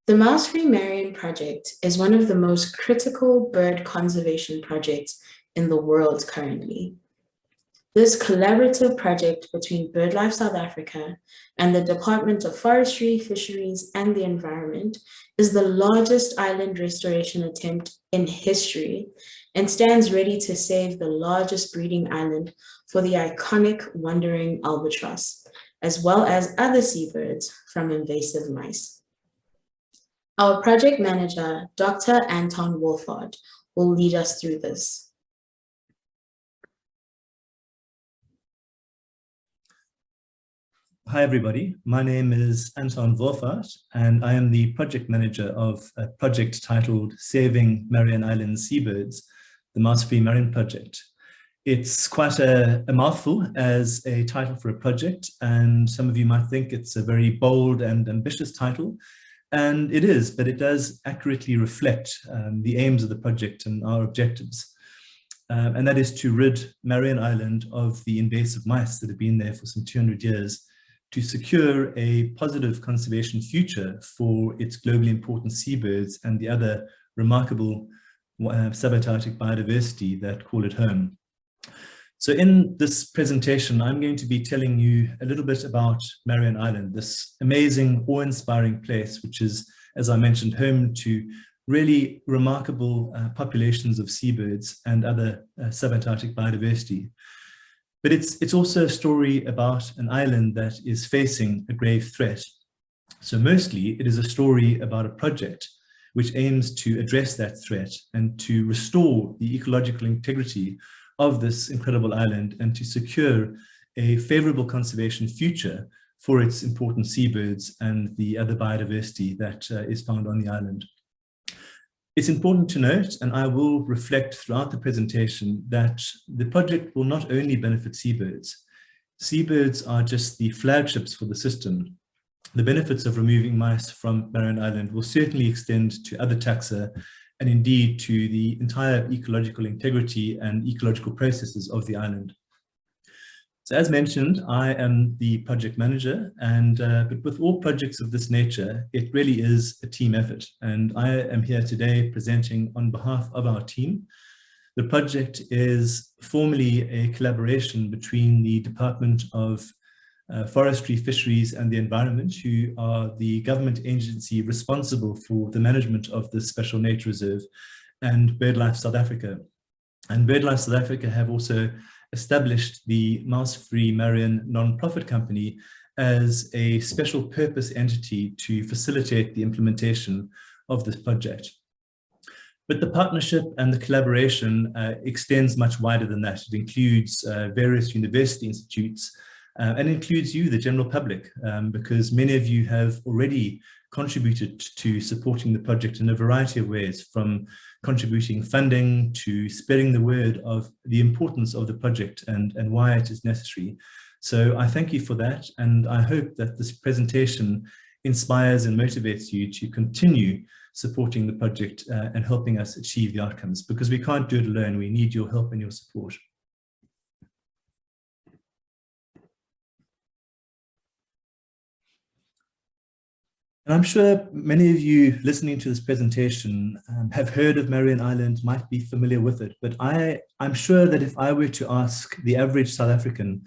The Mouse-Free Marion Project is one of the most critical bird conservation projects in the world currently. This collaborative project between BirdLife South Africa and the Department of Forestry, Fisheries, and the Environment is the largest island restoration attempt in history and stands ready to save the largest breeding island for the iconic Wandering Albatross, as well as other seabirds from invasive mice. Our project manager, Dr. Anton Wolfaardt, will lead us through this. Hi, everybody. My name is Anton Wolfaardt, and I am the project manager of a project titled Saving Marion Island Seabirds, the Mouse-Free Marion Project. It's quite a mouthful as a title for a project, and some of you might think it's a very bold and ambitious title, and it is, but it does accurately reflect the aims of the project and our objectives. And that is to rid Marion Island of the invasive mice that have been there for some 200 years, to secure a positive conservation future for its globally important seabirds and the other remarkable subantarctic biodiversity that call it home. So in this presentation, I'm going to be telling you a little bit about Marion Island, this amazing, awe-inspiring place, which is, as I mentioned, home to really remarkable populations of seabirds and other subantarctic biodiversity. But it's also a story about an island that is facing a grave threat. So mostly it is a story about a project which aims to address that threat and to restore the ecological integrity of this incredible island and to secure a favorable conservation future for its important seabirds and the other biodiversity that is found on the island. It's important to note, and I will reflect throughout the presentation, that the project will not only benefit seabirds. Seabirds are just the flagships for the system. The benefits of removing mice from Marion Island will certainly extend to other taxa and indeed to the entire ecological integrity and ecological processes of the island. So as mentioned, I am the project manager, and but with all projects of this nature, it really is a team effort. And I am here today presenting on behalf of our team. The project is formally a collaboration between the Department of Forestry, Fisheries, and the Environment, who are the government agency responsible for the management of the Special Nature Reserve, and BirdLife South Africa. And BirdLife South Africa have also established the Mouse-Free Marion non-profit company as a special purpose entity to facilitate the implementation of this project. But the partnership and the collaboration extends much wider than that. It includes various university institutes and includes you, the general public, because many of you have already contributed to supporting the project in a variety of ways, from contributing funding to spreading the word of the importance of the project and why it is necessary. So I thank you for that, and I hope that this presentation inspires and motivates you to continue supporting the project and helping us achieve the outcomes, because we can't do it alone. We need your help and your support. And I'm sure many of you listening to this presentation have heard of Marion Island, might be familiar with it, but I'm sure that if I were to ask the average South African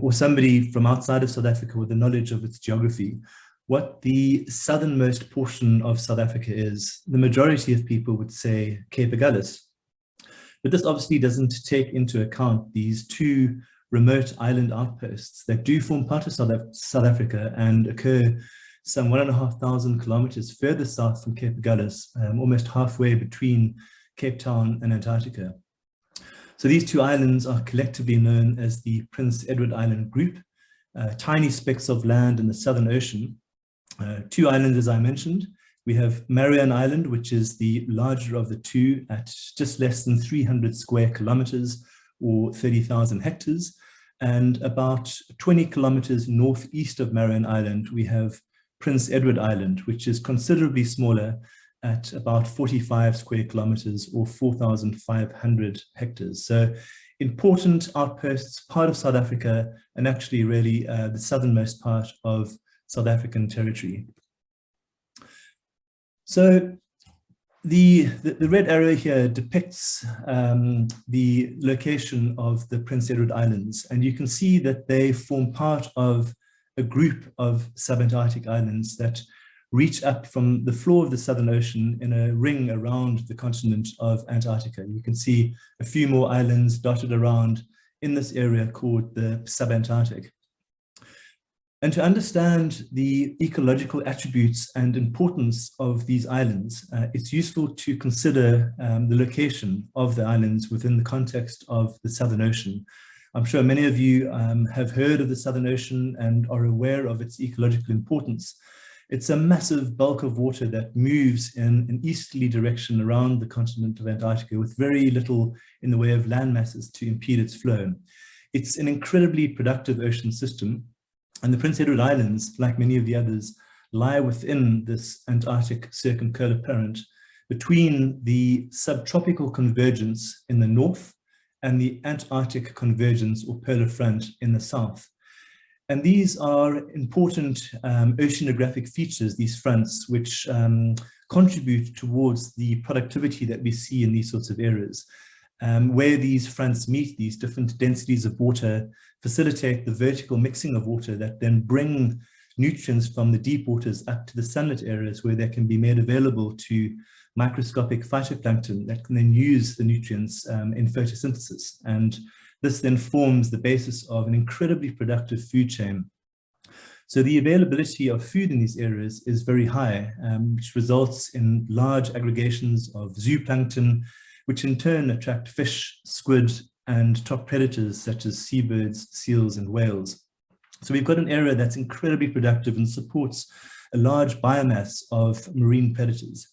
or somebody from outside of South Africa with the knowledge of its geography, what the southernmost portion of South Africa is, the majority of people would say Cape Agulhas. But this obviously doesn't take into account these two remote island outposts that do form part of South Africa and occur some 1,500 kilometers further south from Cape Agulhas, almost halfway between Cape Town and Antarctica. So these two islands are collectively known as the Prince Edward Island Group, tiny specks of land in the Southern Ocean. Two islands, as I mentioned. We have Marion Island, which is the larger of the two at just less than 300 square kilometers or 30,000 hectares. And about 20 kilometers northeast of Marion Island, we have Prince Edward Island, which is considerably smaller at about 45 square kilometers or 4,500 hectares. So important outposts, part of South Africa, and actually really the southernmost part of South African territory. So the red arrow here depicts the location of the Prince Edward Islands, and you can see that they form part of a group of subantarctic islands that reach up from the floor of the Southern Ocean in a ring around the continent of Antarctica. You can see a few more islands dotted around in this area called the subantarctic. And to understand the ecological attributes and importance of these islands, it's useful to consider the location of the islands within the context of the Southern Ocean. I'm sure many of you have heard of the Southern Ocean and are aware of its ecological importance. It's a massive bulk of water that moves in an easterly direction around the continent of Antarctica with very little in the way of land masses to impede its flow. It's an incredibly productive ocean system, and the Prince Edward Islands, like many of the others, lie within this Antarctic circumpolar current between the subtropical convergence in the north and the Antarctic convergence or polar front in the south. And these are important oceanographic features, these fronts, which contribute towards the productivity that we see in these sorts of areas. Where these fronts meet, these different densities of water facilitate the vertical mixing of water that then bring nutrients from the deep waters up to the sunlit areas where they can be made available to microscopic phytoplankton that can then use the nutrients in photosynthesis. And this then forms the basis of an incredibly productive food chain. So the availability of food in these areas is very high, which results in large aggregations of zooplankton, which in turn attract fish, squid, and top predators such as seabirds, seals, and whales. So we've got an area that's incredibly productive and supports a large biomass of marine predators.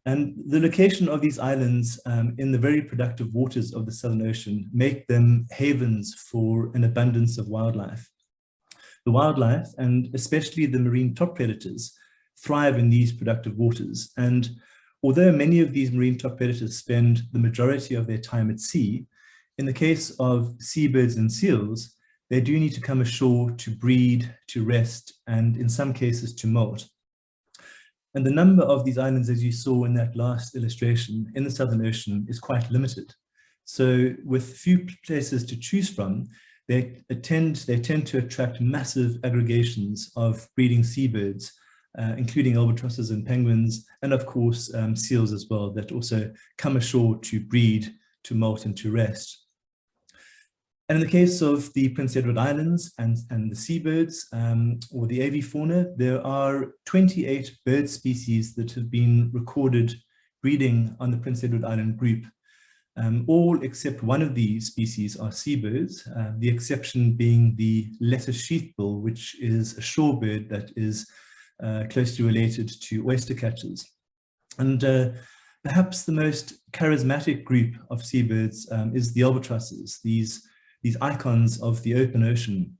And the location of these islands in the very productive waters of the Southern Ocean make them havens for an abundance of wildlife. The wildlife, and especially the marine top predators, thrive in these productive waters. And although many of these marine top predators spend the majority of their time at sea, in the case of seabirds and seals, they do need to come ashore to breed, to rest, and in some cases to molt. And the number of these islands, as you saw in that last illustration, in the Southern Ocean is quite limited. So with few places to choose from, they tend to attract massive aggregations of breeding seabirds, including albatrosses and penguins, and of course seals as well, that also come ashore to breed, to molt, and to rest. And in the case of the Prince Edward Islands and the seabirds, or the avifauna, there are 28 bird species that have been recorded breeding on the Prince Edward Island group. All except one of these species are seabirds, the exception being the letter sheathbill, which is a shorebird that is closely related to oyster catchers. And perhaps the most charismatic group of seabirds is the albatrosses, these icons of the open ocean.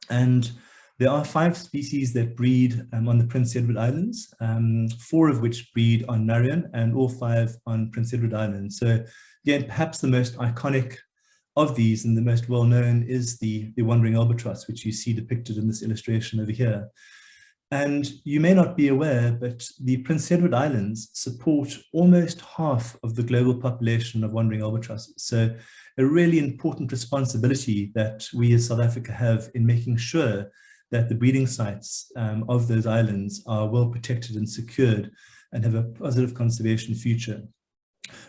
And there are 5 species that breed on the Prince Edward Islands, 4 of which breed on Marion and all 5 on Prince Edward Island. So again, perhaps the most iconic of these and the most well-known is the Wandering Albatross, which you see depicted in this illustration over here. And you may not be aware, but the Prince Edward Islands support almost half of the global population of wandering albatrosses. So a really important responsibility that we as South Africa have in making sure that the breeding sites of those islands are well protected and secured and have a positive conservation future.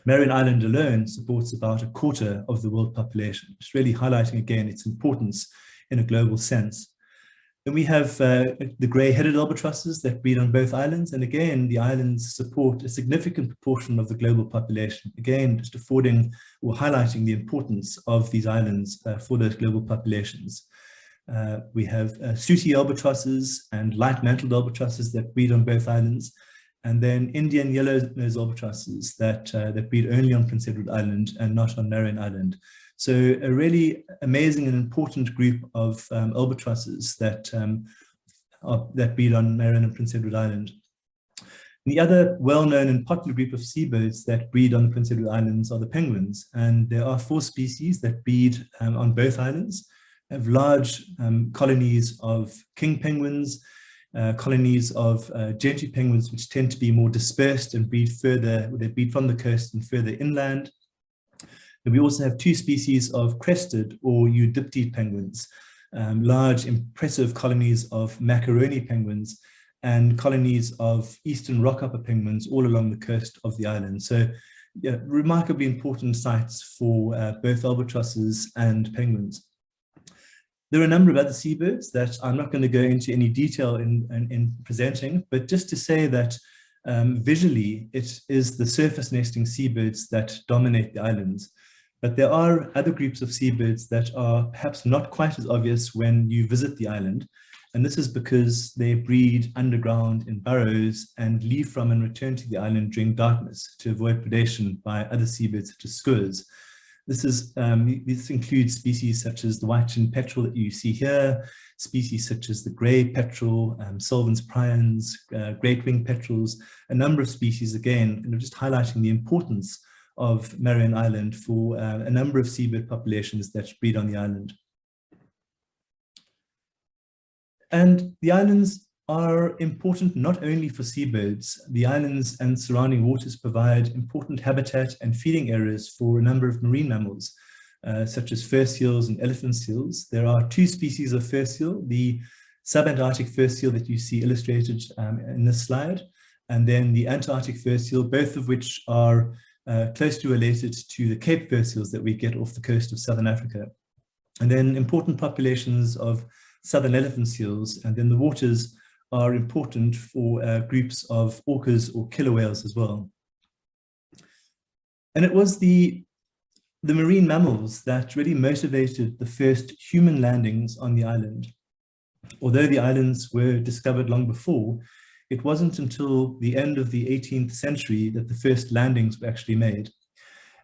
Marion Island alone supports about 1/4 of the world population, just really highlighting again its importance in a global sense. Then we have the grey-headed albatrosses that breed on both islands, and again the islands support a significant proportion of the global population, again just affording or highlighting the importance of these islands for those global populations. We have sooty albatrosses and light-mantled albatrosses that breed on both islands, and then Indian yellow-nosed albatrosses that breed only on Prince Edward Island and not on Marion Island. So a really amazing and important group of albatrosses that breed on Marion and Prince Edward Island. The other well-known and popular group of seabirds that breed on the Prince Edward Islands are the penguins, and there are 4 species that breed on both islands. Have large colonies of king penguins, colonies of gentry penguins, which tend to be more dispersed and breed further, they breed from the coast and further inland. And we also have two species of crested or eudiptid penguins, large, impressive colonies of macaroni penguins and colonies of eastern rockhopper penguins all along the coast of the island. So yeah, remarkably important sites for both albatrosses and penguins. There are a number of other seabirds that I'm not going to go into any detail in presenting, but just to say that visually it is the surface nesting seabirds that dominate the islands. But there are other groups of seabirds that are perhaps not quite as obvious when you visit the island. And this is because they breed underground in burrows and leave from and return to the island during darkness to avoid predation by other seabirds such as skuas. This includes species such as the white-chinned petrel that you see here, species such as the grey petrel, Solvans prions, great-winged petrels, a number of species, again, just highlighting the importance of Marion Island for a number of seabird populations that breed on the island. And the islands are important not only for seabirds. The islands and surrounding waters provide important habitat and feeding areas for a number of marine mammals, such as fur seals and elephant seals. There are two species of fur seal, the subantarctic fur seal that you see illustrated in this slide, and then the Antarctic fur seal, both of which are closely related to the Cape fur seals that we get off the coast of southern Africa. And then important populations of southern elephant seals, and then the waters are important for groups of orcas or killer whales as well. And it was the marine mammals that really motivated the first human landings on the island. Although the islands were discovered long before, it wasn't until the end of the 18th century that the first landings were actually made.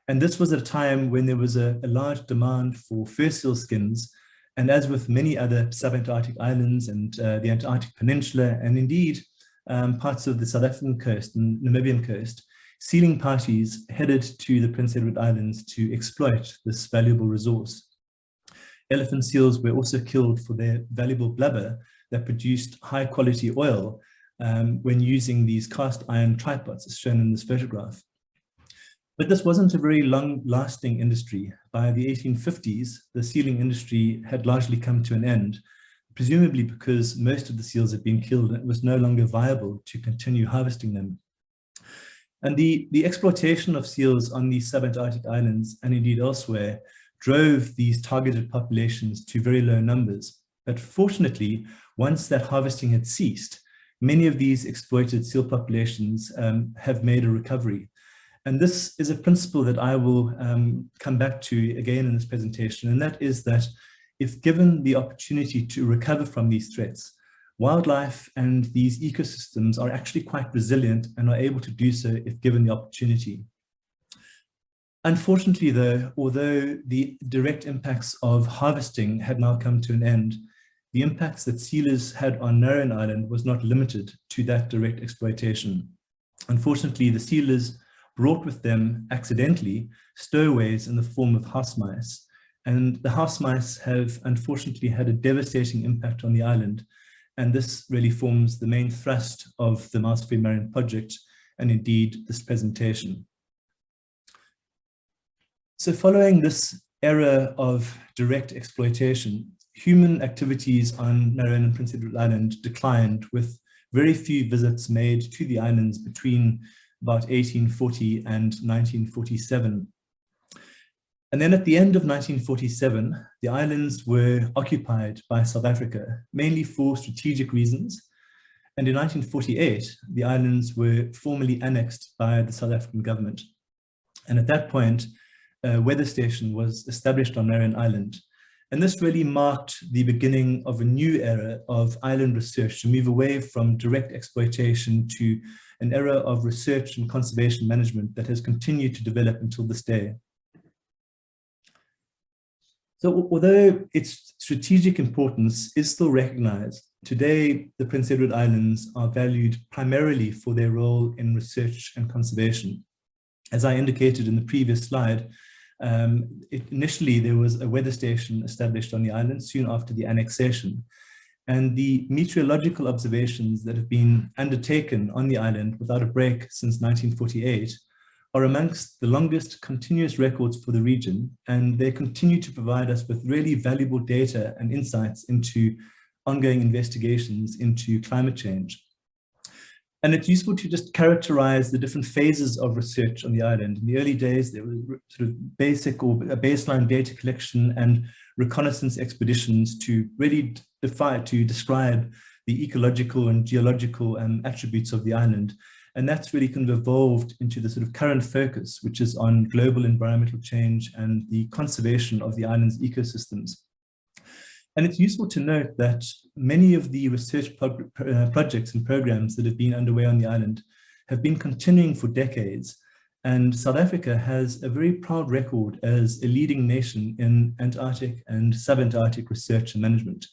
And this was at a time when there was a large demand for fur seal skins. And as with many other subantarctic islands and the Antarctic Peninsula, and indeed parts of the South African coast and Namibian coast, sealing parties headed to the Prince Edward Islands to exploit this valuable resource. Elephant seals were also killed for their valuable blubber that produced high quality oil when using these cast iron tripods, as shown in this photograph. But this wasn't a very long-lasting industry. By the 1850s, the sealing industry had largely come to an end, presumably because most of the seals had been killed and it was no longer viable to continue harvesting them. And the exploitation of seals on these subantarctic islands, and indeed elsewhere, drove these targeted populations to very low numbers. But fortunately, once that harvesting had ceased, many of these exploited seal populations have made a recovery. And this is a principle that I will come back to again in this presentation, and that is that if given the opportunity to recover from these threats, wildlife and these ecosystems are actually quite resilient and are able to do so if given the opportunity. Unfortunately, though, although the direct impacts of harvesting had now come to an end, the impacts that sealers had on Marion Island was not limited to that direct exploitation. Unfortunately, the sealers brought with them accidentally stowaways in the form of house mice. And the house mice have unfortunately had a devastating impact on the island. And this really forms the main thrust of the Mouse-Free Marion Project and indeed this presentation. So following this era of direct exploitation, human activities on Marion and Prince Edward Island declined, with very few visits made to the islands between about 1840 and 1947. And then at the end of 1947, the islands were occupied by South Africa, mainly for strategic reasons. And in 1948, the islands were formally annexed by the South African government. And at that point, a weather station was established on Marion Island. And this really marked the beginning of a new era of island research to move away from direct exploitation to an era of research and conservation management that has continued to develop until this day. So although its strategic importance is still recognized, today the Prince Edward Islands are valued primarily for their role in research and conservation. As I indicated in the previous slide, initially there was a weather station established on the island soon after the annexation. And the meteorological observations that have been undertaken on the island without a break since 1948 are amongst the longest continuous records for the region, and they continue to provide us with really valuable data and insights into ongoing investigations into climate change. And it's useful to just characterize the different phases of research on the island. In the early days, there were sort of basic or baseline data collection and reconnaissance expeditions to really describe the ecological and geological attributes of the island. And that's really kind of evolved into the sort of current focus, which is on global environmental change and the conservation of the island's ecosystems. And it's useful to note that many of the research projects and programs that have been underway on the island have been continuing for decades. And South Africa has a very proud record as a leading nation in Antarctic and subantarctic research and management.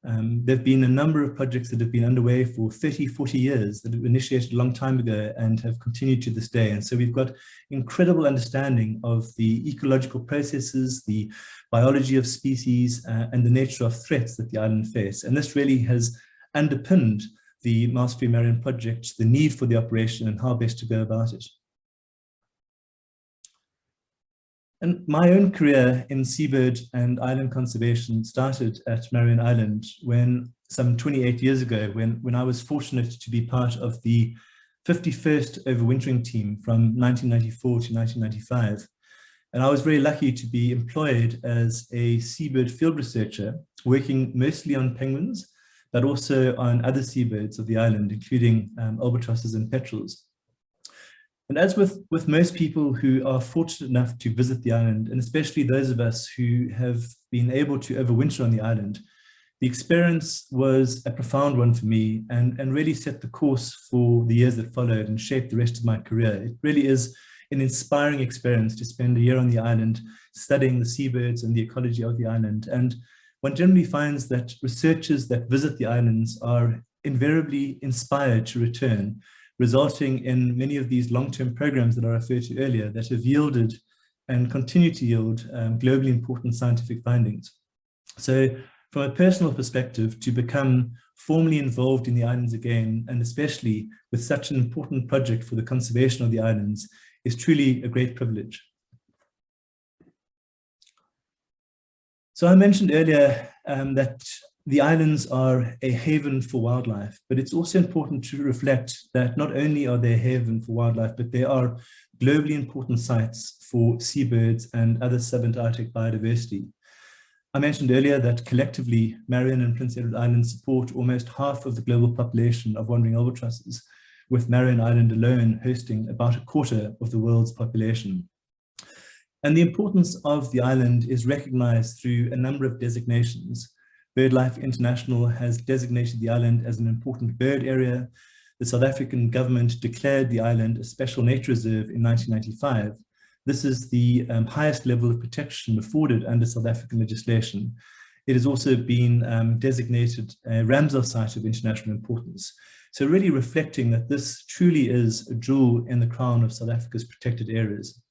There have been a number of projects that have been underway for 30, 40 years that have initiated a long time ago and have continued to this day. And so we've got incredible understanding of the ecological processes, the biology of species, and the nature of threats that the island face. And this really has underpinned the Mouse-Free Marion Project, the need for the operation and how best to go about it. And my own career in seabird and island conservation started at Marion Island when some 28 years ago, when I was fortunate to be part of the 51st overwintering team from 1994 to 1995. And I was very lucky to be employed as a seabird field researcher, working mostly on penguins, but also on other seabirds of the island, including albatrosses and petrels. And as with most people who are fortunate enough to visit the island, and especially those of us who have been able to overwinter on the island, the experience was a profound one for me and really set the course for the years that followed and shaped the rest of my career. It really is an inspiring experience to spend a year on the island studying the seabirds and the ecology of the island. And one generally finds that researchers that visit the islands are invariably inspired to return, resulting in many of these long-term programs that I referred to earlier that have yielded and continue to yield globally important scientific findings. So from a personal perspective, to become formally involved in the islands again, and especially with such an important project for the conservation of the islands, is truly a great privilege. So I mentioned earlier that the islands are a haven for wildlife, but it's also important to reflect that not only are they a haven for wildlife, but they are globally important sites for seabirds and other subantarctic biodiversity. I mentioned earlier that collectively, Marion and Prince Edward Islands support almost half of the global population of wandering albatrosses, with Marion Island alone hosting about a quarter of the world's population. And the importance of the island is recognized through a number of designations. BirdLife International has designated the island as an important bird area. The South African government declared the island a special nature reserve in 1995. This is the highest level of protection afforded under South African legislation. It has also been designated a Ramsar site of international importance. So really reflecting that this truly is a jewel in the crown of South Africa's protected areas.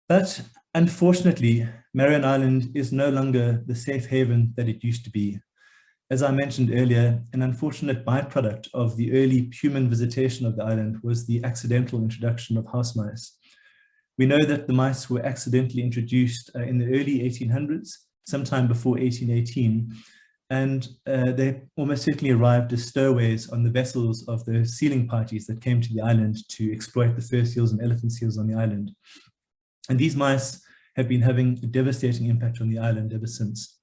But unfortunately, Marion Island is no longer the safe haven that it used to be. As I mentioned earlier, an unfortunate byproduct of the early human visitation of the island was the accidental introduction of house mice. We know that the mice were accidentally introduced in the early 1800s, sometime before 1818, and they almost certainly arrived as stowaways on the vessels of the sealing parties that came to the island to exploit the fur seals and elephant seals on the island. And these mice have been having a devastating impact on the island ever since.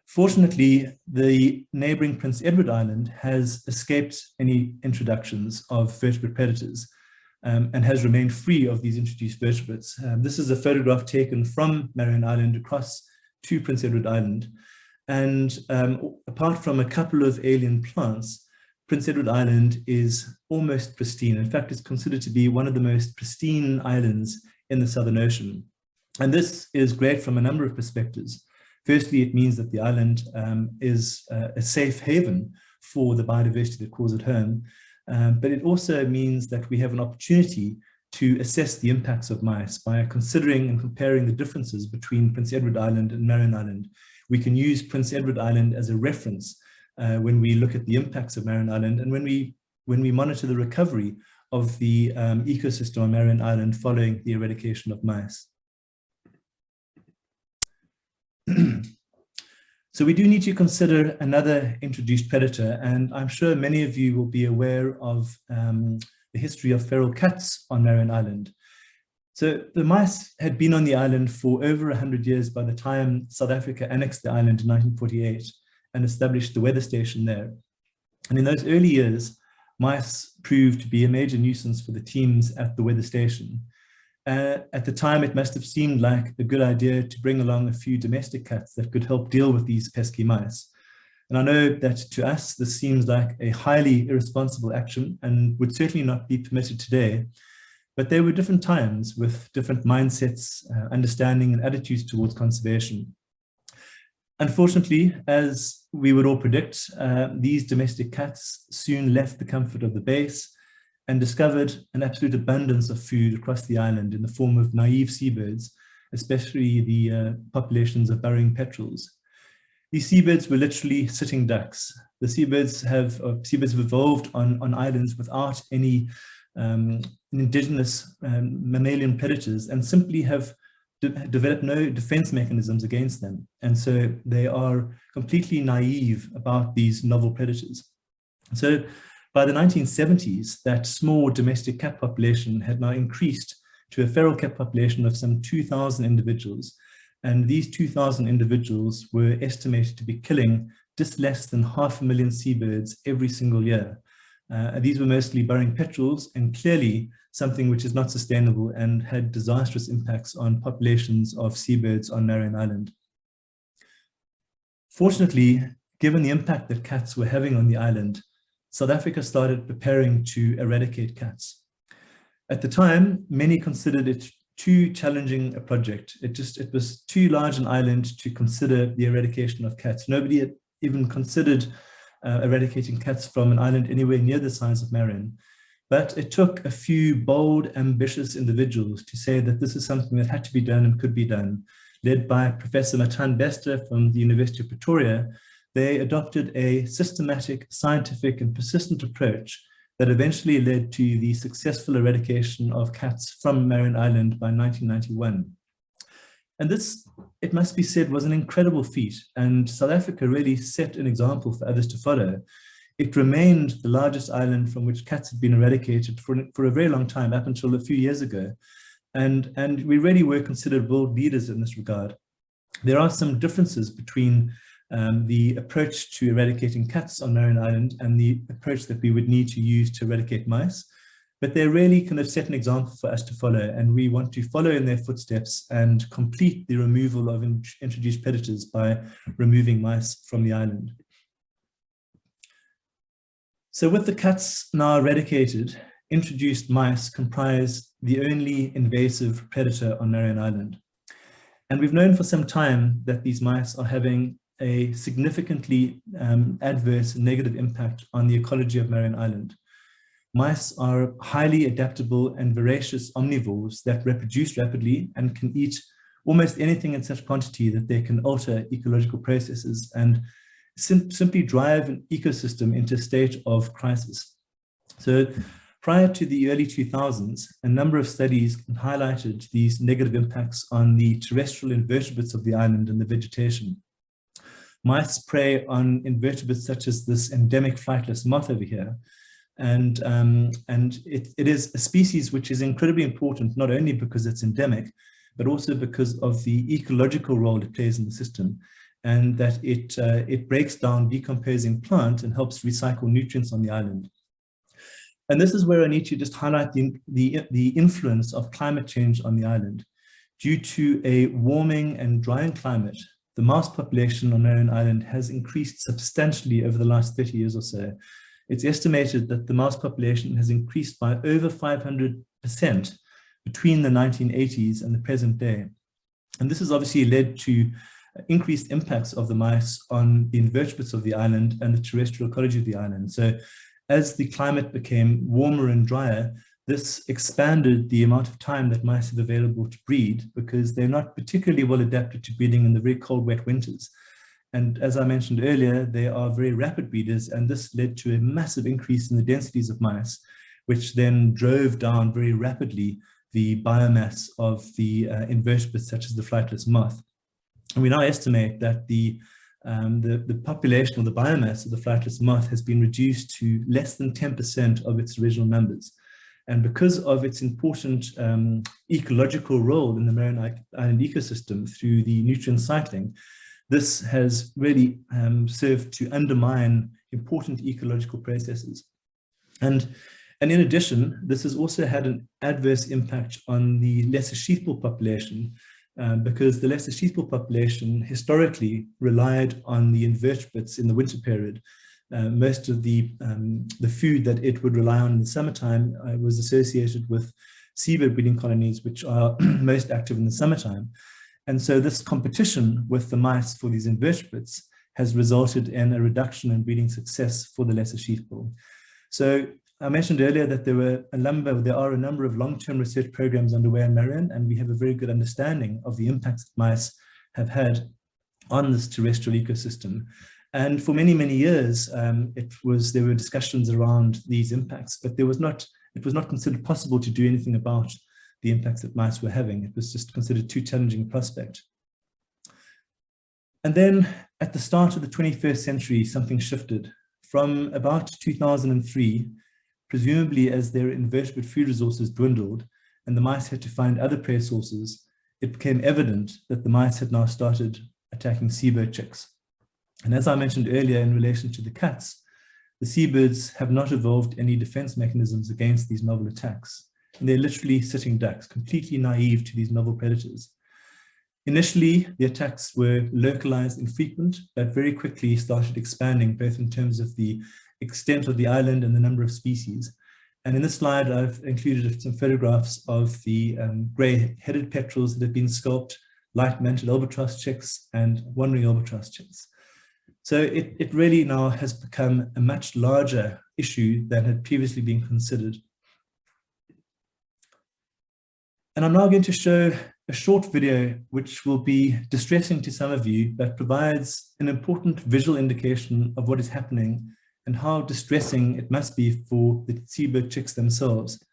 Fortunately, the neighboring Prince Edward Island has escaped any introductions of vertebrate predators and has remained free of these introduced vertebrates. This is a photograph taken from Marion Island across to Prince Edward Island. And apart from a couple of alien plants, Prince Edward Island is almost pristine. In fact, it's considered to be one of the most pristine islands in the Southern Ocean. And this is great from a number of perspectives. Firstly, it means that the island is a safe haven for the biodiversity that calls it home. but it also means that we have an opportunity to assess the impacts of mice by considering and comparing the differences between Prince Edward Island and Marion Island. We can use Prince Edward Island as a reference when we look at the impacts of Marion Island, and when we monitor the recovery of the ecosystem on Marion Island following the eradication of mice. So we do need to consider another introduced predator, and I'm sure many of you will be aware of the history of feral cats on Marion Island. So the mice had been on the island for over 100 years by the time South Africa annexed the island in 1948 and established the weather station there. And in those early years, mice proved to be a major nuisance for the teams at the weather station. At the time, it must have seemed like a good idea to bring along a few domestic cats that could help deal with these pesky mice. And I know that to us, this seems like a highly irresponsible action and would certainly not be permitted today. But there were different times with different mindsets, understanding and attitudes towards conservation. Unfortunately, as we would all predict, these domestic cats soon left the comfort of the base and discovered an absolute abundance of food across the island in the form of naive seabirds, especially the populations of burrowing petrels. These seabirds were literally sitting ducks. The seabirds have evolved on islands without any indigenous mammalian predators and simply have developed no defense mechanisms against them. And so they are completely naive about these novel predators. So by the 1970s, that small domestic cat population had now increased to a feral cat population of some 2,000 individuals. And these 2,000 individuals were estimated to be killing just less than 500,000 seabirds every single year. These were mostly burrowing petrels, and clearly something which is not sustainable and had disastrous impacts on populations of seabirds on Marion Island. Fortunately, given the impact that cats were having on the island, South Africa started preparing to eradicate cats. At the time, many considered it too challenging a project. It was too large an island to consider the eradication of cats. Nobody had even considered eradicating cats from an island anywhere near the size of Marion. But it took a few bold, ambitious individuals to say that this is something that had to be done and could be done. Led by Professor Matan Bester from the University of Pretoria, they adopted a systematic, scientific, and persistent approach that eventually led to the successful eradication of cats from Marion Island by 1991. And this, it must be said, was an incredible feat, and South Africa really set an example for others to follow. It remained the largest island from which cats had been eradicated for a very long time, up until a few years ago. And we really were considered world leaders in this regard. There are some differences between the approach to eradicating cats on Marion Island and the approach that we would need to use to eradicate mice. But they really kind of set an example for us to follow, and we want to follow in their footsteps and complete the removal of introduced predators by removing mice from the island. So with the cats now eradicated, introduced mice comprise the only invasive predator on Marion Island. And we've known for some time that these mice are having a significantly adverse negative impact on the ecology of Marion Island. Mice are highly adaptable and voracious omnivores that reproduce rapidly and can eat almost anything in such quantity that they can alter ecological processes and simply drive an ecosystem into a state of crisis. So prior to the early 2000s, a number of studies highlighted these negative impacts on the terrestrial invertebrates of the island and the vegetation. Mice prey on invertebrates such as this endemic flightless moth over here. And it is a species which is incredibly important, not only because it's endemic, but also because of the ecological role it plays in the system, and that it breaks down decomposing plant and helps recycle nutrients on the island. And this is where I need to just highlight the influence of climate change on the island. Due to a warming and drying climate, the mouse population on Marion Island has increased substantially over the last 30 years or so. It's estimated that the mouse population has increased by over 500% between the 1980s and the present day. And this has obviously led to increased impacts of the mice on the invertebrates of the island and the terrestrial ecology of the island. So as the climate became warmer and drier, this expanded the amount of time that mice have available to breed, because they're not particularly well adapted to breeding in the very cold, wet winters. And as I mentioned earlier, they are very rapid breeders, and this led to a massive increase in the densities of mice, which then drove down very rapidly the biomass of the invertebrates such as the flightless moth. And we now estimate that the population or the biomass of the flightless moth has been reduced to less than 10% of its original numbers. And because of its important ecological role in the Marion Island ecosystem through the nutrient cycling, this has really served to undermine important ecological processes. And in addition, this has also had an adverse impact on the lesser sheathbill population, because the lesser sheathbill population historically relied on the invertebrates in the winter period. Most of the food that it would rely on in the summertime was associated with seabird breeding colonies, which are most active in the summertime. And so this competition with the mice for these invertebrates has resulted in a reduction in breeding success for the lesser sheathbill. So I mentioned earlier that there are a number of long-term research programs underway in Marion, and we have a very good understanding of the impacts that mice have had on this terrestrial ecosystem. And for many, many years, there were discussions around these impacts, but it was not considered possible to do anything about the impacts that mice were having. It was just considered too challenging a prospect. And then at the start of the 21st century, something shifted. From about 2003, presumably as their invertebrate food resources dwindled and the mice had to find other prey sources, it became evident that the mice had now started attacking seabird chicks. And as I mentioned earlier in relation to the cats, the seabirds have not evolved any defense mechanisms against these novel attacks. And they're literally sitting ducks, completely naive to these novel predators. Initially, the attacks were localized, infrequent, but very quickly started expanding, both in terms of the extent of the island and the number of species. And in this slide, I've included some photographs of the gray-headed petrels that have been scalped, light-mantled albatross chicks, and wandering albatross chicks. So it really now has become a much larger issue than had previously been considered. And I'm now going to show a short video which will be distressing to some of you, but provides an important visual indication of what is happening and how distressing it must be for the seabird chicks themselves.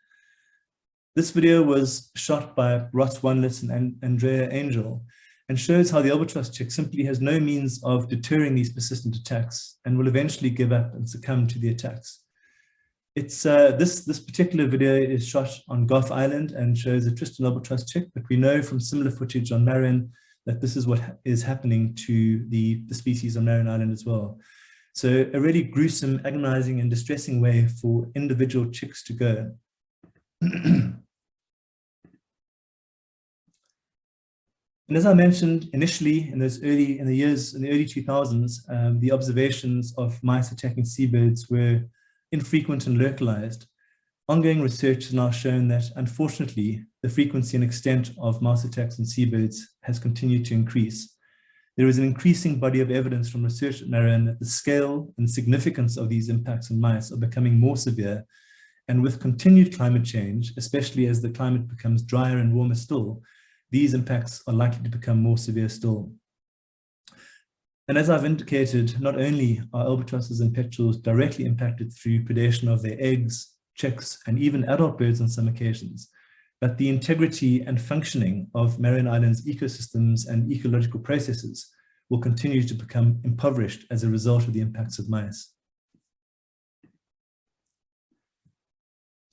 This video was shot by Ross Wanless and Andrea Angel, and shows how the albatross chick simply has no means of deterring these persistent attacks and will eventually give up and succumb to the attacks. It's this particular video is shot on Gough Island and shows a Tristan albatross chick, but we know from similar footage on Marion that this is what is happening to the species on Marion Island as well. So a really gruesome, agonizing and distressing way for individual chicks to go. And as I mentioned initially, in the early 2000s, the observations of mice attacking seabirds were infrequent and localized. Ongoing research has now shown that, unfortunately, the frequency and extent of mouse attacks on seabirds has continued to increase. There is an increasing body of evidence from research at Marion that the scale and significance of these impacts on mice are becoming more severe, and with continued climate change, especially as the climate becomes drier and warmer still, these impacts are likely to become more severe still. And as I've indicated, not only are albatrosses and petrels directly impacted through predation of their eggs, chicks, and even adult birds on some occasions, but the integrity and functioning of Marion Island's ecosystems and ecological processes will continue to become impoverished as a result of the impacts of mice.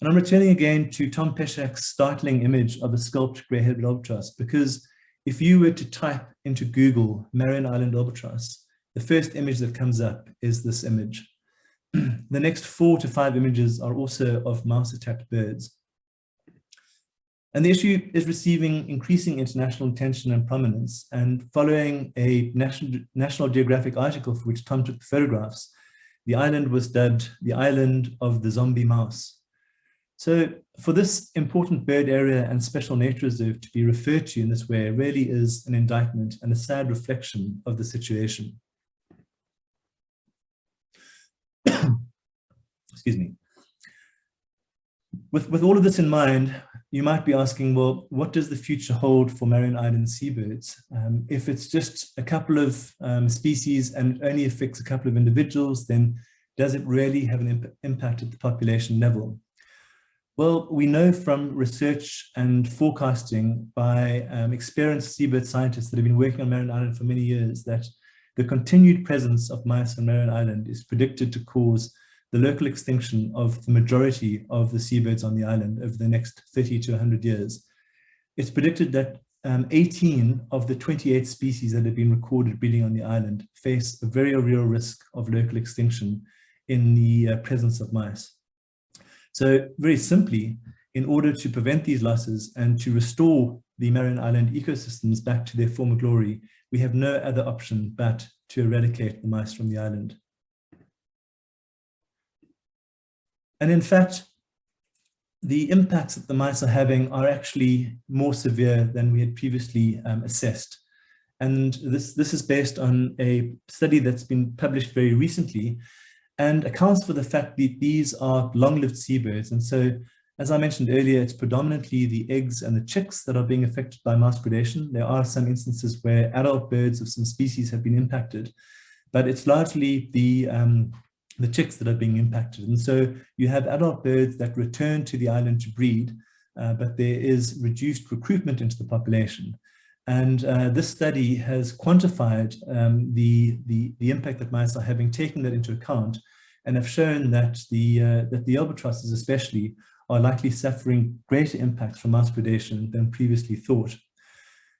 And I'm returning again to Tom Peshak's startling image of a sculpted grey-headed albatross, because if you were to type into Google Marion Island albatross, the first image that comes up is this image. The next 4 to 5 images are also of mouse-attacked birds. And the issue is receiving increasing international attention and prominence. And following a National Geographic article for which Tom took the photographs, the island was dubbed the Island of the Zombie Mouse. So for this important bird area and special nature reserve to be referred to in this way really is an indictment and a sad reflection of the situation. Excuse excuse me. With all of this in mind, you might be asking, well, what does the future hold for Marion Island seabirds? If it's just a couple of species and only affects a couple of individuals, then does it really have an impact at the population level? Well, we know from research and forecasting by experienced seabird scientists that have been working on Marion Island for many years that the continued presence of mice on Marion Island is predicted to cause the local extinction of the majority of the seabirds on the island over the next 30 to 100 years. It's predicted that 18 of the 28 species that have been recorded breeding on the island face a very real risk of local extinction in the presence of mice. So very simply, in order to prevent these losses and to restore the Marion Island ecosystems back to their former glory, we have no other option but to eradicate the mice from the island. And in fact, the impacts that the mice are having are actually more severe than we had previously assessed. And this is based on a study that's been published very recently and accounts for the fact that these are long-lived seabirds. And so, as I mentioned earlier, it's predominantly the eggs and the chicks that are being affected by mouse predation. There are some instances where adult birds of some species have been impacted, but it's largely the chicks that are being impacted. And so you have adult birds that return to the island to breed, but there is reduced recruitment into the population. And this study has quantified the impact that mice are having, taken that into account, and have shown that the albatrosses especially are likely suffering greater impacts from mouse predation than previously thought.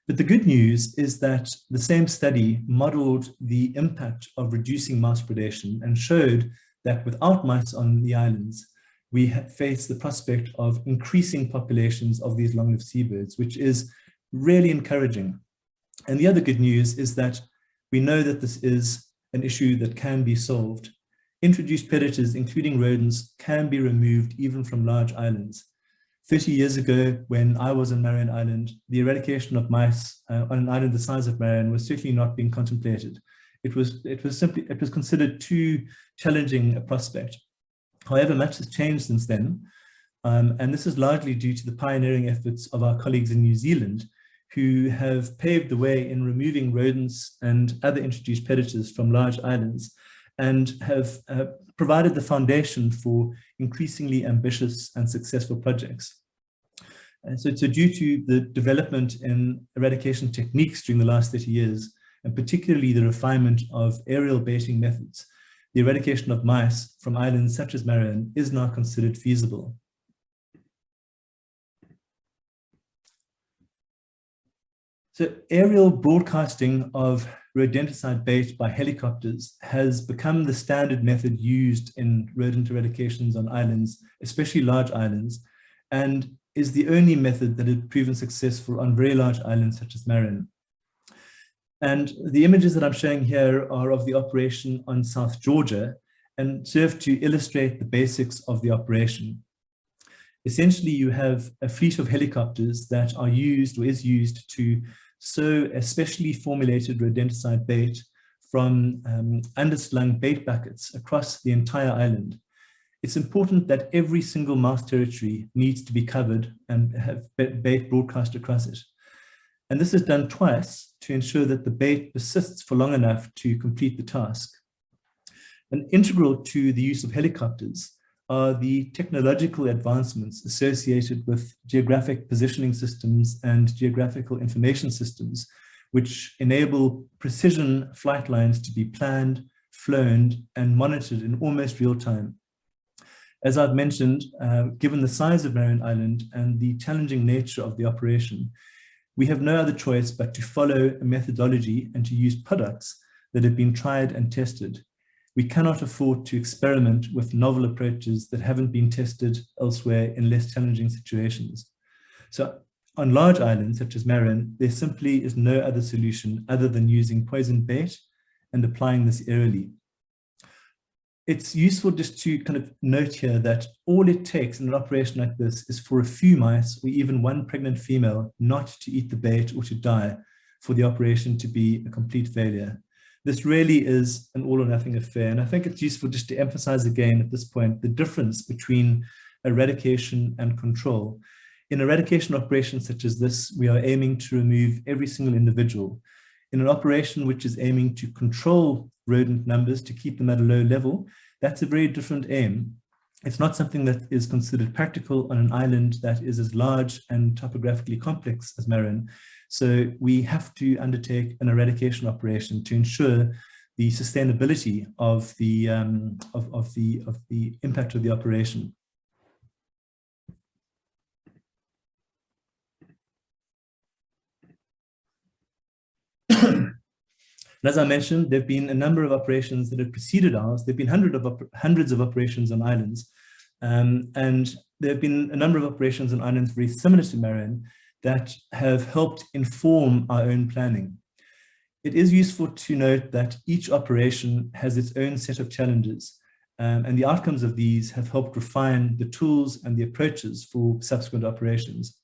But the good news is that the same study modeled the impact of reducing mouse predation and showed that without mice on the islands, we face the prospect of increasing populations of these long-lived seabirds, which is really encouraging. And the other good news is that we know that this is an issue that can be solved. Introduced predators, including rodents, can be removed even from large islands. 30 years ago, when I was on Marion Island, the eradication of mice on an island the size of Marion was certainly not being contemplated. It was considered too challenging a prospect. However, much has changed since then, and this is largely due to the pioneering efforts of our colleagues in New Zealand, who have paved the way in removing rodents and other introduced predators from large islands, and have provided the foundation for increasingly ambitious and successful projects. And so due to the development in eradication techniques during the last 30 years, and particularly the refinement of aerial baiting methods, the eradication of mice from islands such as Marion is now considered feasible. So aerial broadcasting of rodenticide bait by helicopters has become the standard method used in rodent eradications on islands, especially large islands, and is the only method that has proven successful on very large islands such as Marion. And the images that I'm showing here are of the operation on South Georgia and serve to illustrate the basics of the operation. Essentially, you have a fleet of helicopters that are used or is used to sow a specially formulated rodenticide bait from underslung bait buckets across the entire island. It's important that every single mouse territory needs to be covered and have bait broadcast across it. And this is done twice to ensure that the bait persists for long enough to complete the task. And integral to the use of helicopters are the technological advancements associated with geographic positioning systems and geographical information systems, which enable precision flight lines to be planned, flown, and monitored in almost real time. As I've mentioned, given the size of Marion Island and the challenging nature of the operation, we have no other choice but to follow a methodology and to use products that have been tried and tested. We cannot afford to experiment with novel approaches that haven't been tested elsewhere in less challenging situations. So on large islands such as Marion, there simply is no other solution other than using poison bait and applying this aerially. It's useful just to kind of note here that all it takes in an operation like this is for a few mice or even one pregnant female not to eat the bait or to die for the operation to be a complete failure. This really is an all or nothing affair. And I think it's useful just to emphasize again at this point the difference between eradication and control. In eradication operations such as this, we are aiming to remove every single individual. In an operation which is aiming to control rodent numbers, to keep them at a low level, that's a very different aim. It's not something that is considered practical on an island that is as large and topographically complex as Marion. So we have to undertake an eradication operation to ensure the sustainability of the impact of the operation. And as I mentioned, there have been a number of operations that have preceded ours. There have been hundreds of operations on islands. And there have been a number of operations on islands very similar to Marion that have helped inform our own planning. It is useful to note that each operation has its own set of challenges, and the outcomes of these have helped refine the tools and the approaches for subsequent operations.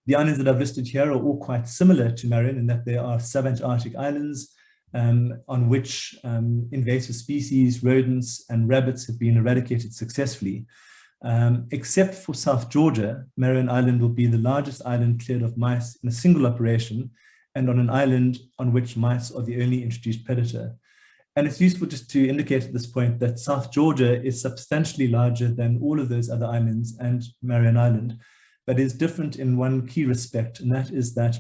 The islands that I've listed here are all quite similar to Marion in that they are subantarctic islands on which invasive species, rodents, and rabbits have been eradicated successfully. Except for South Georgia, Marion Island will be the largest island cleared of mice in a single operation, and on an island on which mice are the only introduced predator. And it's useful just to indicate at this point that South Georgia is substantially larger than all of those other islands and Marion Island, but is different in one key respect, and that is that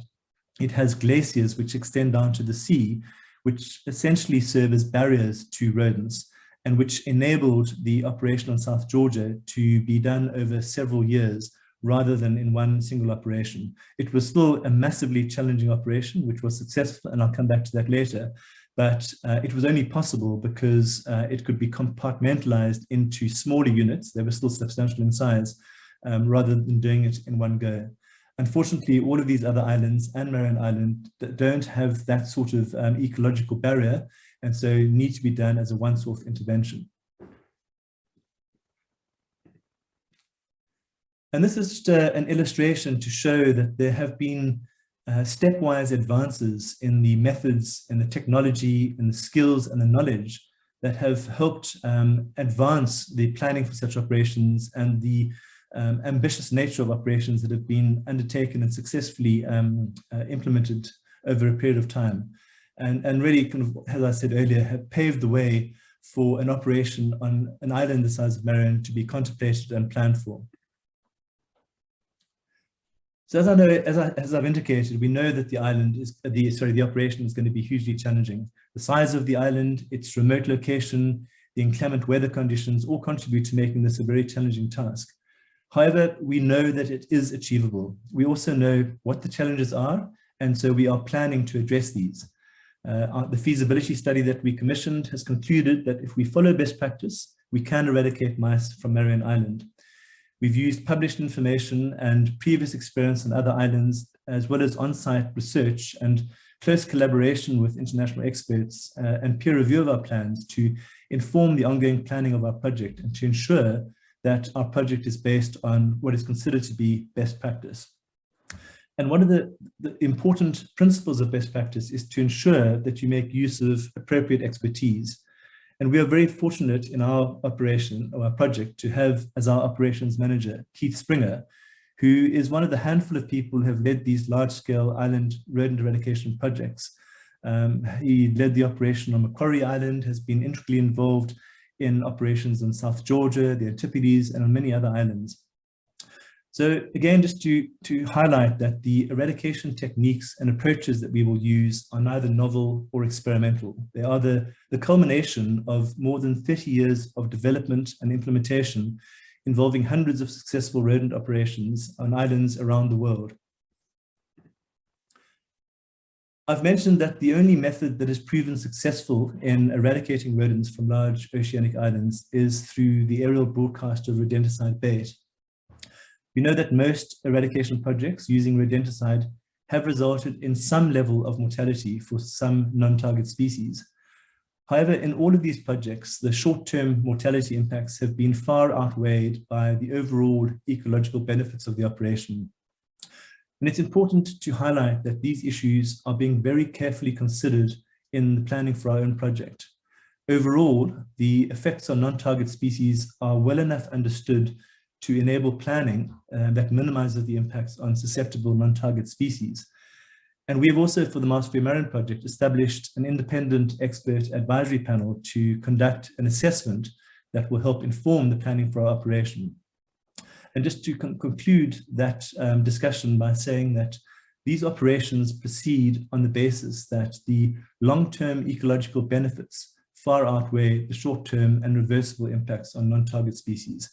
it has glaciers which extend down to the sea, which essentially serve as barriers to rodents, and which enabled the operation on South Georgia to be done over several years rather than in one single operation. It was still a massively challenging operation, which was successful, and I'll come back to that later, but it was only possible because it could be compartmentalized into smaller units. They were still substantial in size, rather than doing it in one go. Unfortunately, all of these other islands and Marion Island don't have that sort of ecological barrier, and so need to be done as a once-off intervention. And this is just an illustration to show that there have been stepwise advances in the methods and the technology and the skills and the knowledge that have helped advance the planning for such operations and the ambitious nature of operations that have been undertaken and successfully implemented over a period of time. And really, kind of, as I said earlier, have paved the way for an operation on an island the size of Marion to be contemplated and planned for. So as I've indicated, we know that the operation is going to be hugely challenging. The size of the island, its remote location, the inclement weather conditions all contribute to making this a very challenging task. However, we know that it is achievable. We also know what the challenges are, and so we are planning to address these. The feasibility study that we commissioned has concluded that if we follow best practice, we can eradicate mice from Marion Island. We've used published information and previous experience on other islands, as well as on-site research and close collaboration with international experts and peer review of our plans to inform the ongoing planning of our project and to ensure that our project is based on what is considered to be best practice. And one of the important principles of best practice is to ensure that you make use of appropriate expertise. And we are very fortunate in our operation, or our project, to have as our operations manager, Keith Springer, who is one of the handful of people who have led these large-scale island rodent eradication projects. He led the operation on Macquarie Island, has been integrally involved in operations in South Georgia, the Antipodes, and on many other islands. So again, just to highlight that the eradication techniques and approaches that we will use are neither novel or experimental. They are the culmination of more than 30 years of development and implementation involving hundreds of successful rodent operations on islands around the world. I've mentioned that the only method that has proven successful in eradicating rodents from large oceanic islands is through the aerial broadcast of rodenticide bait. We know that most eradication projects using rodenticide have resulted in some level of mortality for some non-target species. However, in all of these projects, the short-term mortality impacts have been far outweighed by the overall ecological benefits of the operation. And it's important to highlight that these issues are being very carefully considered in the planning for our own project. Overall, the effects on non-target species are well enough understood to enable planning that minimizes the impacts on susceptible non-target species. And we have also, for the Mouse-Free Marion Project, established an independent expert advisory panel to conduct an assessment that will help inform the planning for our operation. And just to conclude that discussion by saying that these operations proceed on the basis that the long-term ecological benefits far outweigh the short-term and reversible impacts on non-target species.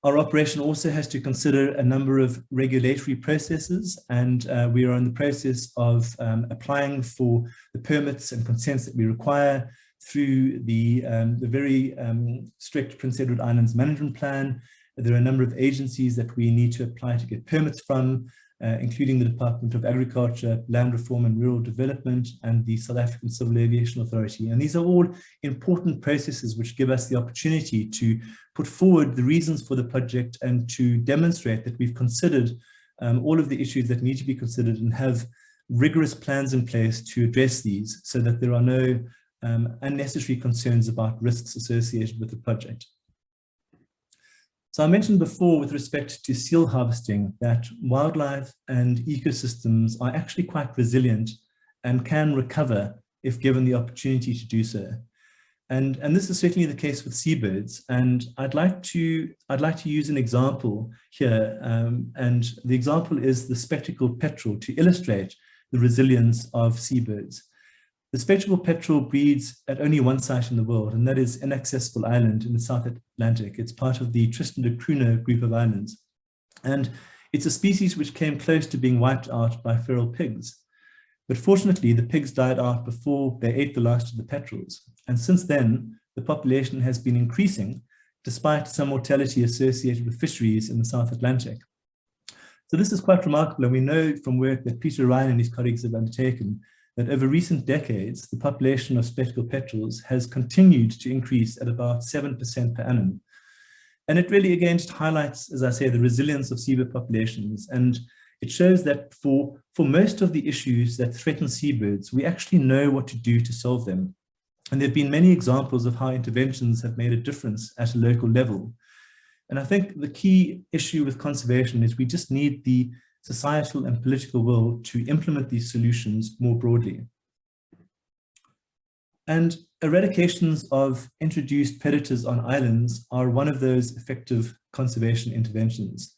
Our operation also has to consider a number of regulatory processes, and we are in the process of applying for the permits and consents that we require through the very strict Prince Edward Islands Management Plan. There are a number of agencies that we need to apply to get permits from, including the Department of Agriculture, Land Reform and Rural Development, and the South African Civil Aviation Authority. And these are all important processes which give us the opportunity to put forward the reasons for the project and to demonstrate that we've considered all of the issues that need to be considered and have rigorous plans in place to address these so that there are no unnecessary concerns about risks associated with the project. So I mentioned before with respect to seal harvesting that wildlife and ecosystems are actually quite resilient and can recover if given the opportunity to do so. And this is certainly the case with seabirds. And I'd like to use an example here. And the example is the spectacled petrel to illustrate the resilience of seabirds. The spectacled petrel breeds at only one site in the world, and that is Inaccessible Island in the South Atlantic. It's part of the Tristan da Cunha group of islands. And it's a species which came close to being wiped out by feral pigs. But fortunately, the pigs died out before they ate the last of the petrels. And since then, the population has been increasing, despite some mortality associated with fisheries in the South Atlantic. So this is quite remarkable, and we know from work that Peter Ryan and his colleagues have undertaken that over recent decades, the population of spectacled petrels has continued to increase at about 7% per annum. And it really again just highlights, as I say, the resilience of seabird populations. And it shows that for most of the issues that threaten seabirds, we actually know what to do to solve them. And there have been many examples of how interventions have made a difference at a local level. And I think the key issue with conservation is we just need the societal and political will to implement these solutions more broadly. And eradications of introduced predators on islands are one of those effective conservation interventions.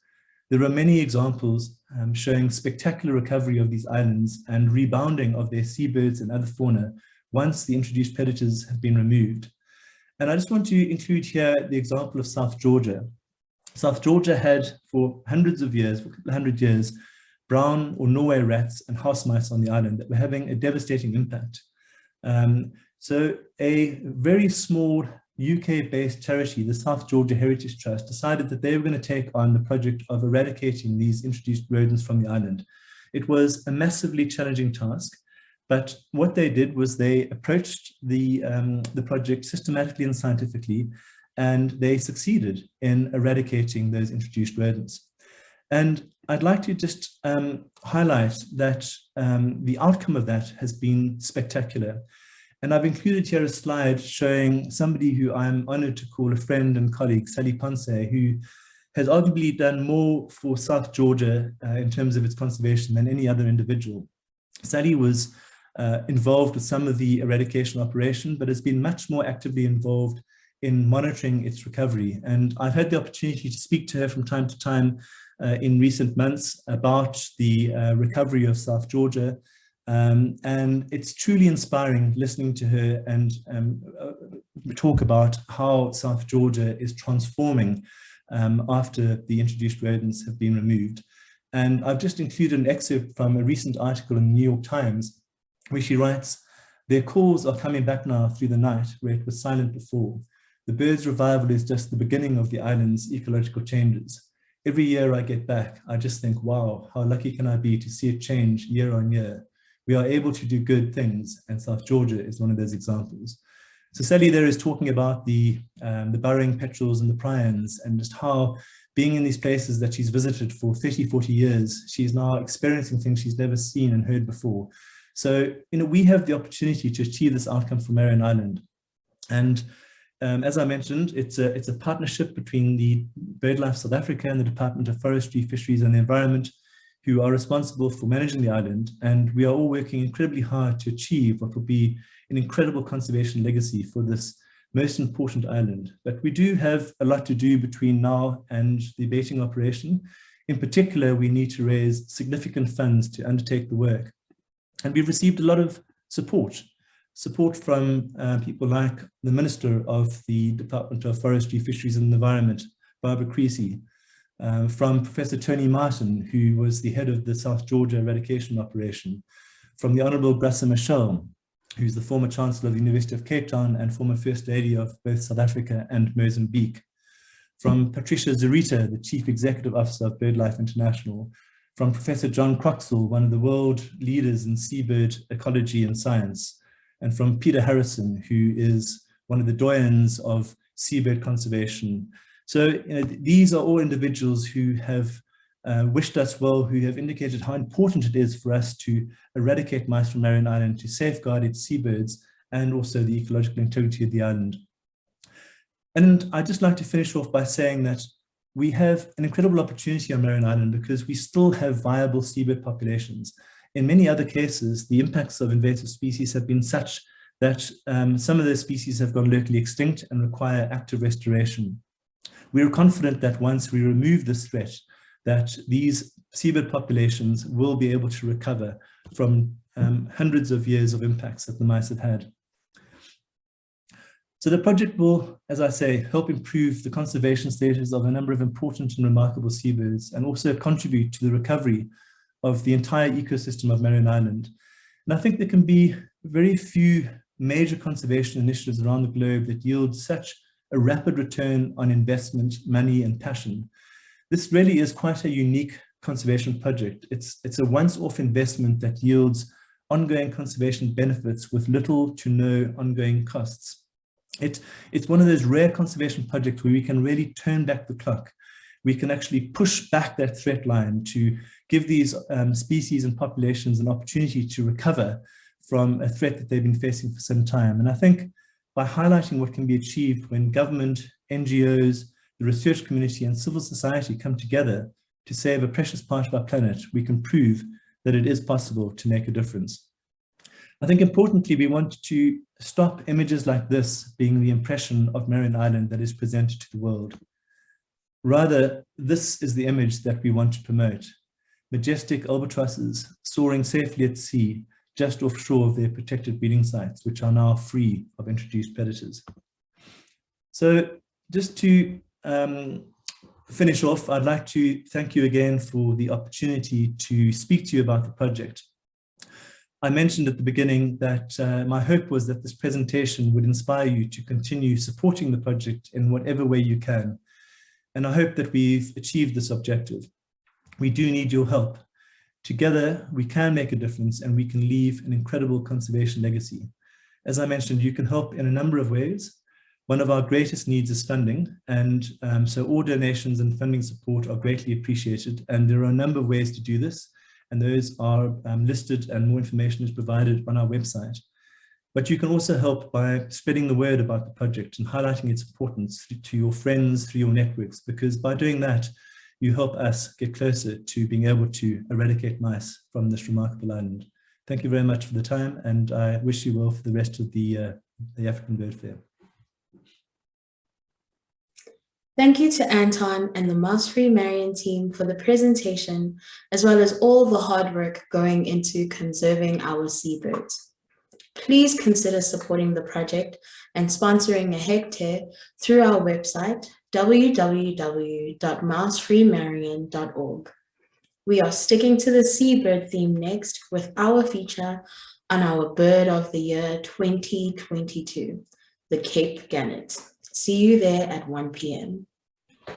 There are many examples showing spectacular recovery of these islands and rebounding of their seabirds and other fauna once the introduced predators have been removed. And I just want to include here the example of South Georgia. South Georgia had for hundreds of years, for 100 years, brown or Norway rats and house mice on the island that were having a devastating impact. So a very small UK-based charity, the South Georgia Heritage Trust, decided that they were going to take on the project of eradicating these introduced rodents from the island. It was a massively challenging task, but what they did was they approached the project systematically and scientifically, and they succeeded in eradicating those introduced rodents. And I'd like to just highlight that the outcome of that has been spectacular. And I've included here a slide showing somebody who I'm honored to call a friend and colleague, Sally Ponce, who has arguably done more for South Georgia in terms of its conservation than any other individual. Sally was involved with some of the eradication operation, but has been much more actively involved in monitoring its recovery. And I've had the opportunity to speak to her from time to time in recent months about the recovery of South Georgia. And it's truly inspiring listening to her and talk about how South Georgia is transforming after the introduced rodents have been removed. And I've just included an excerpt from a recent article in the New York Times where she writes, "Their calls are coming back now through the night where it was silent before. The bird's revival is just the beginning of the island's ecological changes. Every year I get back, I just think, wow, how lucky can I be to see it change year on year. We are able to do good things, and South Georgia is one of those examples." So Sally there is talking about the burrowing petrels and the prions and just how being in these places that she's visited for 30, 40 years, she's now experiencing things she's never seen and heard before. So, we have the opportunity to achieve this outcome for Marion Island. And as I mentioned, it's a partnership between the BirdLife South Africa and the Department of Forestry, Fisheries and the Environment, who are responsible for managing the island. And we are all working incredibly hard to achieve what will be an incredible conservation legacy for this most important island. But we do have a lot to do between now and the baiting operation. In particular, we need to raise significant funds to undertake the work. And we've received a lot of support from people like the Minister of the Department of Forestry, Fisheries and the Environment, Barbara Creasy, from Professor Tony Martin, who was the head of the South Georgia eradication operation, from the Honourable Graça Machel, who's the former Chancellor of the University of Cape Town and former First Lady of both South Africa and Mozambique, from Patricia Zarita, the Chief Executive Officer of BirdLife International, from Professor John Croxall, one of the world leaders in seabird ecology and science, and from Peter Harrison, who is one of the doyens of seabird conservation. So these are all individuals who have wished us well, who have indicated how important it is for us to eradicate mice from Marion Island, to safeguard its seabirds and also the ecological integrity of the island. And I'd just like to finish off by saying that we have an incredible opportunity on Marion Island because we still have viable seabird populations. In many other cases, the impacts of invasive species have been such that some of those species have gone locally extinct and require active restoration. We are confident that once we remove this threat, that these seabird populations will be able to recover from hundreds of years of impacts that the mice have had. So the project will, as I say, help improve the conservation status of a number of important and remarkable seabirds and also contribute to the recovery of the entire ecosystem of Marion Island. And I think there can be very few major conservation initiatives around the globe that yield such a rapid return on investment, money and passion. This really is quite a unique conservation project. It's a once-off investment that yields ongoing conservation benefits with little to no ongoing costs. It's one of those rare conservation projects where we can really turn back the clock. We can actually push back that threat line to give these species and populations an opportunity to recover from a threat that they've been facing for some time. And I think by highlighting what can be achieved when government, NGOs, the research community and civil society come together to save a precious part of our planet, we can prove that it is possible to make a difference. I think importantly, we want to stop images like this being the impression of Marion Island that is presented to the world. Rather, this is the image that we want to promote. Majestic albatrosses soaring safely at sea, just offshore of their protected breeding sites, which are now free of introduced predators. So just to finish off, I'd like to thank you again for the opportunity to speak to you about the project. I mentioned at the beginning that my hope was that this presentation would inspire you to continue supporting the project in whatever way you can. And I hope that we've achieved this objective. We do need your help. Together, we can make a difference and we can leave an incredible conservation legacy. As I mentioned, you can help in a number of ways. One of our greatest needs is funding, and so all donations and funding support are greatly appreciated. And there are a number of ways to do this, and those are listed and more information is provided on our website. But you can also help by spreading the word about the project and highlighting its importance to your friends, through your networks, because by doing that, you help us get closer to being able to eradicate mice from this remarkable island. Thank you very much for the time, and I wish you well for the rest of the African Bird Fair. Thank you to Anton and the Mouse-Free Marion team for the presentation, as well as all the hard work going into conserving our seabirds. Please consider supporting the project and sponsoring a hectare through our website, www.mousefreemarion.org. We are sticking to the seabird theme next with our feature on our Bird of the Year 2022, the Cape Gannet. See you there at 1 p.m.